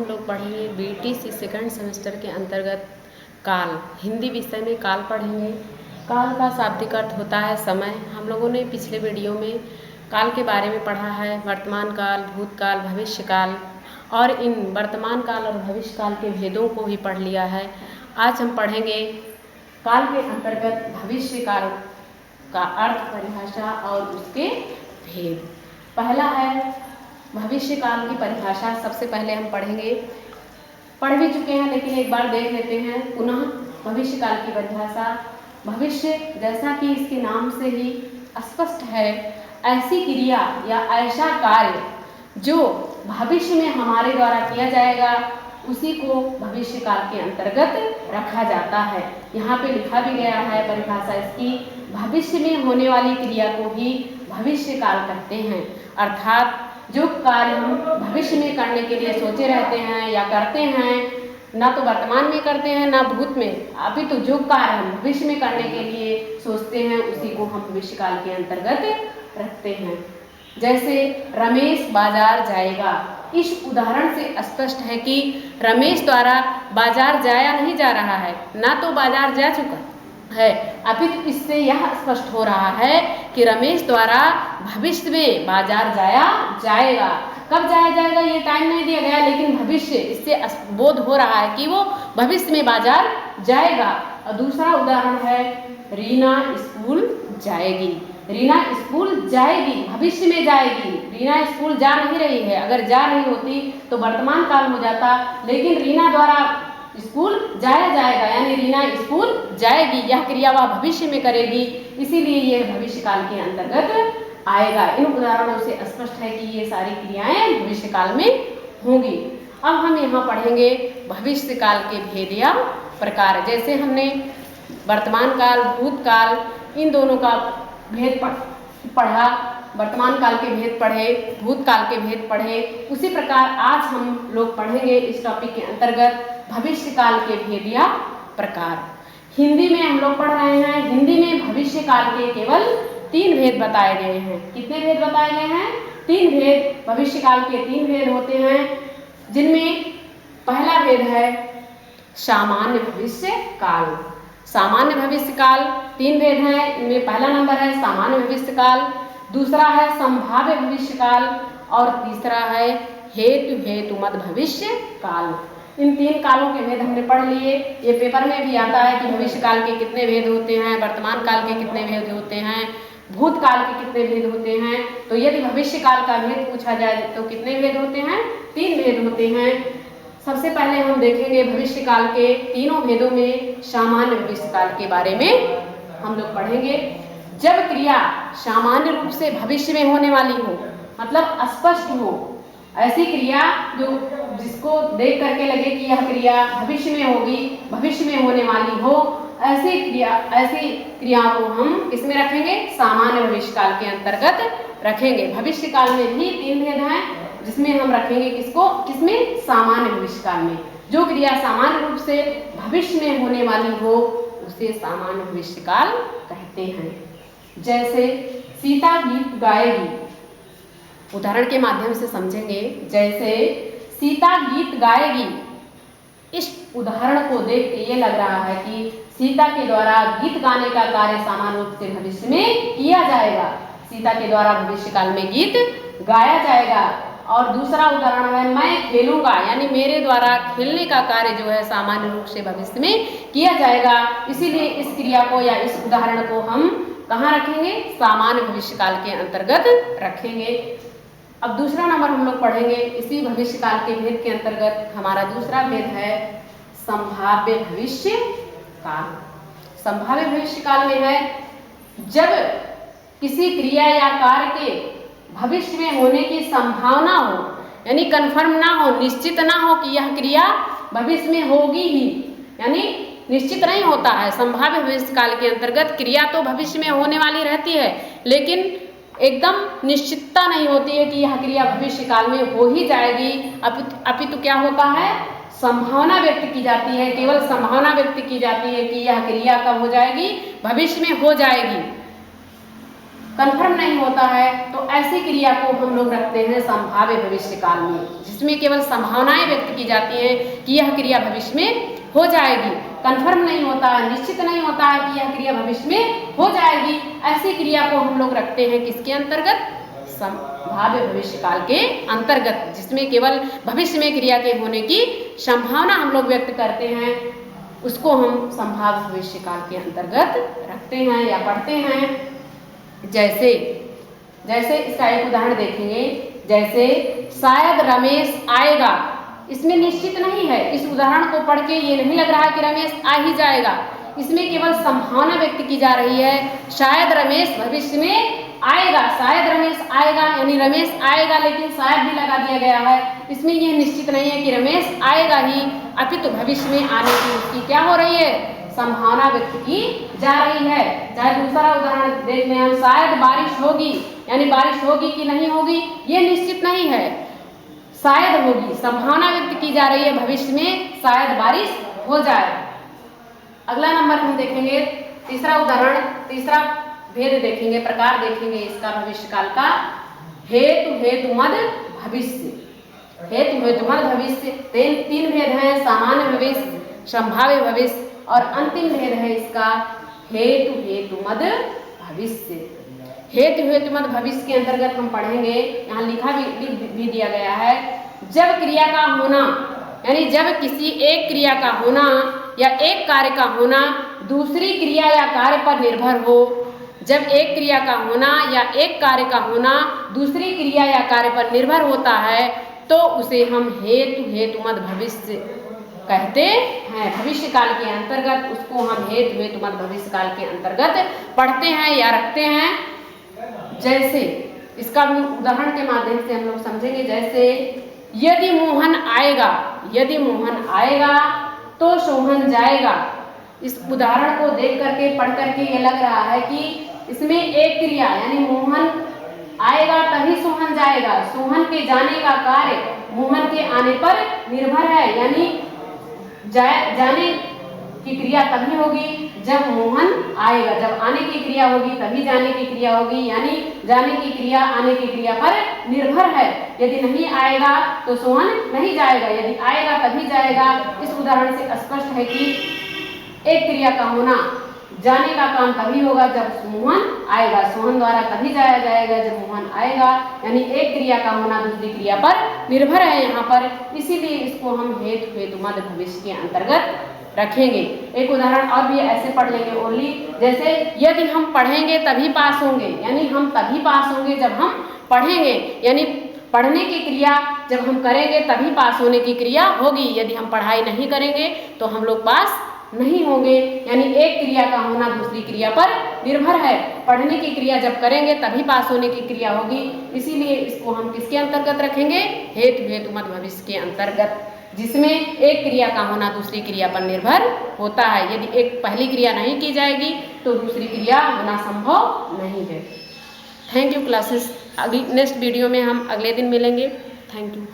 लोग पढ़ेंगे BTC second semester के अंतर्गत काल, हिंदी विषय में काल पढ़ेंगे। काल का शाब्दिक अर्थ होता है समय। हम लोगों ने पिछले वीडियो में काल के बारे में पढ़ा है, वर्तमान काल, भूतकाल, भविष्य काल, और इन वर्तमान काल और भविष्य काल के भेदों को भी पढ़ लिया है। आज हम पढ़ेंगे काल के अंतर्गत भविष्य काल का अर्थ, परिभाषा और उसके भेद। पहला है भविष्य काल की परिभाषा। सबसे पहले हम पढ़ भी चुके हैं, लेकिन एक बार देख लेते हैं पुनः भविष्य काल की परिभाषा। भविष्य, जैसा कि इसके नाम से ही स्पष्ट है, ऐसी क्रिया या ऐसा कार्य जो भविष्य में हमारे द्वारा किया जाएगा, उसी को भविष्य काल के अंतर्गत रखा जाता है। यहाँ पे लिखा भी गया है परिभाषा इसकी, भविष्य में होने वाली क्रिया को ही भविष्य काल कहते हैं। अर्थात जो कार्य हम भविष्य में करने के लिए सोचे रहते हैं या करते हैं, ना तो वर्तमान में करते हैं ना भूत में, अभी तो जो कार्य हम भविष्य में करने के लिए सोचते हैं उसी को हम भविष्य काल के अंतर्गत रखते हैं। जैसे रमेश बाजार जाएगा, इस उदाहरण से स्पष्ट है कि रमेश द्वारा बाजार जाया नहीं जा रहा है, ना तो बाजार जा चुका है, अभी तो इससे यह स्पष्ट हो रहा है कि रमेश द्वारा भविष्य में बाजार जाया जाएगा। कब जाया जाएगा ये टाइम नहीं दिया गया, लेकिन भविष्य, इससे बोध हो रहा है कि वो भविष्य में बाजार जाएगा। और दूसरा उदाहरण है रीना स्कूल जाएगी। रीना स्कूल जाएगी, भविष्य में जाएगी। रीना स्कूल जा नहीं रही है, अगर जा रही होती तो वर्तमान काल हो जाता, लेकिन रीना द्वारा स्कूल जाया जाएगा, यानी रीना स्कूल जाएगी, यह क्रिया वह भविष्य में करेगी, इसीलिए यह भविष्य काल के अंतर्गत आएगा। इन उदाहरणों से स्पष्ट है कि ये सारी क्रियाएं भविष्य काल में होंगी। अब हम यहाँ पढ़ेंगे भविष्य काल के भेद या प्रकार। जैसे हमने वर्तमान काल, भूतकाल, इन दोनों का भेद पढ़ा, वर्तमान काल के भेद पढ़े, भूतकाल के भेद पढ़े, उसी प्रकार आज हम लोग पढ़ेंगे इस टॉपिक के अंतर्गत भविष्य काल के भेद या प्रकार। हिंदी में हम लोग पढ़ रहे हैं, हिंदी में भविष्य काल के केवल 3 भेद बताए गए हैं। कितने भेद बताए गए हैं? 3 भेद। भविष्य काल के 3 भेद होते हैं, जिनमें पहला भेद है सामान्य भविष्य काल। सामान्य भविष्य काल 3 भेद हैं, इनमें पहला नंबर है सामान्य भविष्य काल, दूसरा है संभाव्य भविष्य काल और तीसरा है हेतु हेतुमत भविष्य काल। इन 3 कालों के भेद हमने पढ़ लिए। ये पेपर में भी आता है कि भविष्य काल के कितने भेद होते हैं, वर्तमान काल के कितने भेद होते हैं, भूतकाल के कितने भेद होते हैं। तो यदि भविष्य काल का भेद पूछा जाए तो कितने भेद होते हैं? 3 भेद होते हैं। सबसे पहले हम देखेंगे भविष्य काल के तीनों भेदों में सामान्य भविष्य काल के बारे में हम लोग पढ़ेंगे। जब क्रिया सामान्य रूप से भविष्य में होने वाली हो, मतलब स्पष्ट हो, ऐसी क्रिया जिसको देख करके लगे कि यह क्रिया भविष्य में होगी, भविष्य में होने वाली हो, ऐसी क्रियाओं को हम किसमें रखेंगे? सामान्य भविष्य काल के अंतर्गत रखेंगे। भविष्य काल में भी 3 भेद हैं, जिसमें हम रखेंगे किसमें? सामान्य भविष्य काल में। जो क्रिया सामान्य रूप से भविष्य में होने वाली हो उसे सामान्य भविष्य काल कहते हैं। जैसे सीता गीत गाएगी, उदाहरण के माध्यम से समझेंगे। जैसे सीता गीत गाएगी, इस उदाहरण को देख के ये लग रहा है कि सीता के द्वारा गीत गाने का कार्य सामान्य रूप से भविष्य में किया जाएगा। सीता के द्वारा भविष्य काल में गीत गाया जाएगा। और दूसरा उदाहरण है मैं खेलूंगा, यानी मेरे द्वारा खेलने का कार्य जो है सामान्य रूप से भविष्य में किया जाएगा, इसीलिए इस क्रिया को या इस उदाहरण को हम कहाँ रखेंगे? सामान्य भविष्य काल के अंतर्गत रखेंगे। अब दूसरा नंबर हम लोग पढ़ेंगे इसी भविष्य काल के भेद के अंतर्गत। हमारा दूसरा भेद है संभाव्य भविष्य काल। संभाव्य भविष्य काल में है जब किसी क्रिया या कार्य के भविष्य में होने की संभावना हो, यानी कन्फर्म ना हो, निश्चित ना हो कि यह क्रिया भविष्य में होगी ही, यानी निश्चित नहीं होता है। संभाव्य भविष्य काल के अंतर्गत क्रिया तो भविष्य में होने वाली रहती है, लेकिन एकदम निश्चितता नहीं होती है कि यह क्रिया भविष्य काल में हो ही जाएगी। अपितु क्या होता है? संभावना व्यक्त की जाती है, केवल संभावना व्यक्त की जाती है कि यह क्रिया कब हो जाएगी? भविष्य में हो जाएगी। कन्फर्म नहीं होता है तो ऐसी क्रिया को हम लोग रखते हैं संभाव्य भविष्य काल में, जिसमें केवल संभावनाएं व्यक्त की जाती हैं कि यह क्रिया भविष्य में हो जाएगी। कन्फर्म नहीं होता है, निश्चित नहीं होता है कि यह क्रिया भविष्य में हो जाएगी। ऐसी क्रिया को हम लोग रखते हैं किसके अंतर्गत? संभाव्य भविष्य काल के अंतर्गत, जिसमें केवल भविष्य में क्रिया के होने की संभावना हम लोग व्यक्त करते हैं, उसको हम संभाव्य भविष्य काल के अंतर्गत रखते हैं या पढ़ते हैं। जैसे इसका एक उदाहरण देखेंगे, जैसे शायद रमेश आएगा। इसमें निश्चित नहीं है, इस उदाहरण को पढ़ के ये नहीं लग रहा कि रमेश आ ही जाएगा, इसमें केवल संभावना व्यक्त की जा रही है। शायद रमेश भविष्य में आएगा, शायद रमेश आएगा यानी रमेश आएगा, लेकिन शायद भी लगा दिया गया है। इसमें यह निश्चित नहीं है कि रमेश आएगा ही, अपितु भविष्य में आने की उसकी क्या हो रही है? संभावना व्यक्त की जा रही है। चाहे दूसरा उदाहरण देख लें हम, शायद बारिश होगी, यानी बारिश होगी कि नहीं होगी ये निश्चित नहीं है, शायद होगी, संभावना व्यक्त की जा रही है भविष्य में शायद बारिश हो जाए। अगला नंबर हम देखेंगे, तीसरा उदाहरण, तीसरा भेद देखेंगे, प्रकार देखेंगे इसका भविष्य काल का। हेतु मद भविष्य। हेतु मद भविष्य तीन भेद हैं, सामान्य भविष्य, संभाव्य भविष्य और अंतिम भेद है इसका हेतु मद भविष्य। हेतु मद भविष्य के अंतर्गत हम पढ़ेंगे, यहाँ लिख भी दिया गया है, जब क्रिया का होना यानी जब किसी एक क्रिया का होना या एक कार्य का होना दूसरी क्रिया या कार्य पर निर्भर हो। जब एक क्रिया का होना या एक कार्य का होना दूसरी क्रिया या कार्य पर निर्भर होता है तो उसे हम हेतु मद भविष्य कहते हैं। भविष्य काल के अंतर्गत उसको हम हेतु मद भविष्य काल के अंतर्गत पढ़ते हैं या रखते हैं। जैसे इसका भी उदाहरण के माध्यम से हम लोग समझेंगे। जैसे यदि मोहन आएगा तो सोहन जाएगा। इस उदाहरण को देख करके पढ़ करके ये लग रहा है कि इसमें एक क्रिया यानी मोहन आएगा तभी सोहन जाएगा, सोहन के जाने का कार्य मोहन के आने पर निर्भर है, यानी जाने की क्रिया तभी होगी जब मोहन आएगा, जब आने की क्रिया होगी तभी जाने की क्रिया होगी, यानी जाने की क्रिया आने की क्रिया पर निर्भर है। यदि नहीं आएगा तो सोहन नहीं जाएगा, यदि आएगा तभी जाएगा। इस उदाहरण से स्पष्ट है कि एक क्रिया का होना जाने का काम तभी होगा जब मोहन आएगा, सोहन द्वारा तभी जाया जाएगा जब मोहन आएगा, यानी एक क्रिया का होना दूसरी क्रिया पर निर्भर है यहाँ पर, इसीलिए इसको हम हेतु मद भविष्य के अंतर्गत रखेंगे। एक उदाहरण और भी ऐसे पढ़ लेंगे ओनली, जैसे यदि हम पढ़ेंगे तभी पास होंगे, यानी हम तभी पास होंगे जब हम पढ़ेंगे, यानी पढ़ने की क्रिया जब हम करेंगे तभी पास होने की क्रिया होगी। यदि हम पढ़ाई नहीं करेंगे तो हम लोग पास नहीं होंगे, यानी एक क्रिया का होना दूसरी क्रिया पर निर्भर है। पढ़ने की क्रिया जब करेंगे तभी पास होने की क्रिया होगी, इसीलिए इसको हम किसके अंतर्गत रखेंगे? हेतु मद भविष्य के अंतर्गत, जिसमें एक क्रिया का होना दूसरी क्रिया पर निर्भर होता है। यदि एक पहली क्रिया नहीं की जाएगी तो दूसरी क्रिया होना संभव नहीं है। Thank you classes. अगली नेक्स्ट वीडियो में हम अगले दिन मिलेंगे। Thank you.